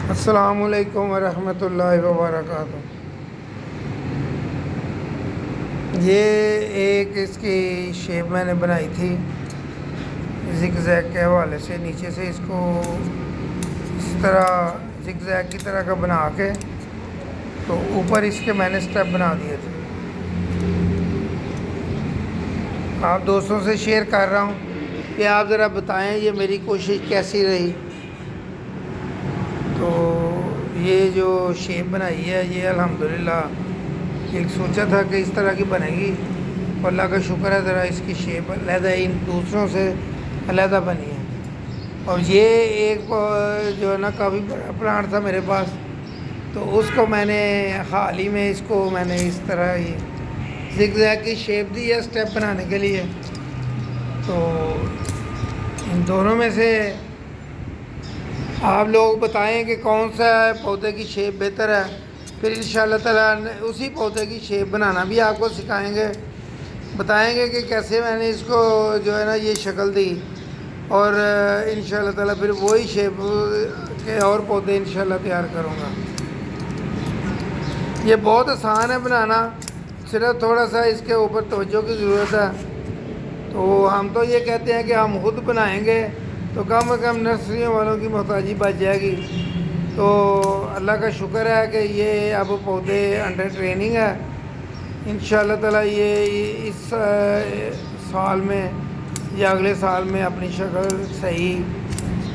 السلام علیکم ورحمۃ اللہ وبرکاتہ۔ یہ ایک اس کی شیپ میں نے بنائی تھی زگ زیگ کے حوالے سے، نیچے سے اس کو اس طرح زگ زیگ کی طرح کا بنا کے تو اوپر اس کے میں نے سٹیپ بنا دیے تھے۔ آپ دوستوں سے شیئر کر رہا ہوں کہ آپ ذرا بتائیں یہ میری کوشش کیسی رہی۔ تو یہ جو شیپ بنائی ہے یہ الحمدللہ ایک سوچا تھا کہ اس طرح کی بنے گی، اور اللہ کا شکر ہے ذرا اس کی شیپ علیحدہ ان دوسروں سے علیحدہ بنی ہے۔ اور یہ ایک جو ہے نا کافی بڑا پلانٹ تھا میرے پاس، تو اس کو میں نے حال ہی میں اس کو میں نے اس طرح ہی زگ زیگ کی شیپ دی ہے سٹیپ بنانے کے لیے۔ تو ان دونوں میں سے آپ لوگ بتائیں کہ کون سا پودے کی شیپ بہتر ہے، پھر انشاءاللہ تعالیٰ اسی پودے کی شیپ بنانا بھی آپ کو سکھائیں گے، بتائیں گے کہ کیسے میں نے اس کو جو ہے نا یہ شکل دی، اور انشاءاللہ تعالیٰ پھر وہی شیپ کے اور پودے انشاءاللہ تیار کروں گا۔ یہ بہت آسان ہے بنانا، صرف تھوڑا سا اس کے اوپر توجہ کی ضرورت ہے۔ تو ہم تو یہ کہتے ہیں کہ ہم خود بنائیں گے تو کم از کم نرسریوں والوں کی محتاجی بچ جائے گی۔ تو اللہ کا شکر ہے کہ یہ اب پودے انڈر ٹریننگ ہے، انشاءاللہ تعالیٰ یہ اس سال میں یا اگلے سال میں اپنی شکل صحیح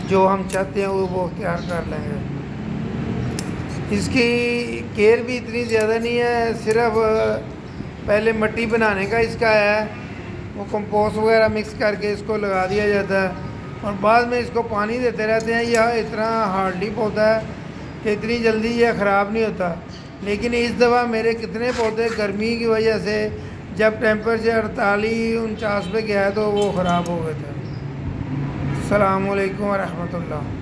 جو ہم چاہتے ہیں وہ اختیار کر لیں گے۔ اس کی کیئر بھی اتنی زیادہ نہیں ہے، صرف پہلے مٹی بنانے کا اس کا ہے، وہ کمپوسٹ وغیرہ مکس کر کے اس کو لگا دیا جاتا ہے، اور بعد میں اس کو پانی دیتے رہتے ہیں۔ یہ اتنا ہارڈلی پودا ہے کہ اتنی جلدی یہ خراب نہیں ہوتا، لیکن اس دفعہ میرے کتنے پودے گرمی کی وجہ سے جب ٹیمپریچر 48-49 پہ گیا تو وہ خراب ہو گئے تھے۔ السلام علیکم ورحمۃ اللہ۔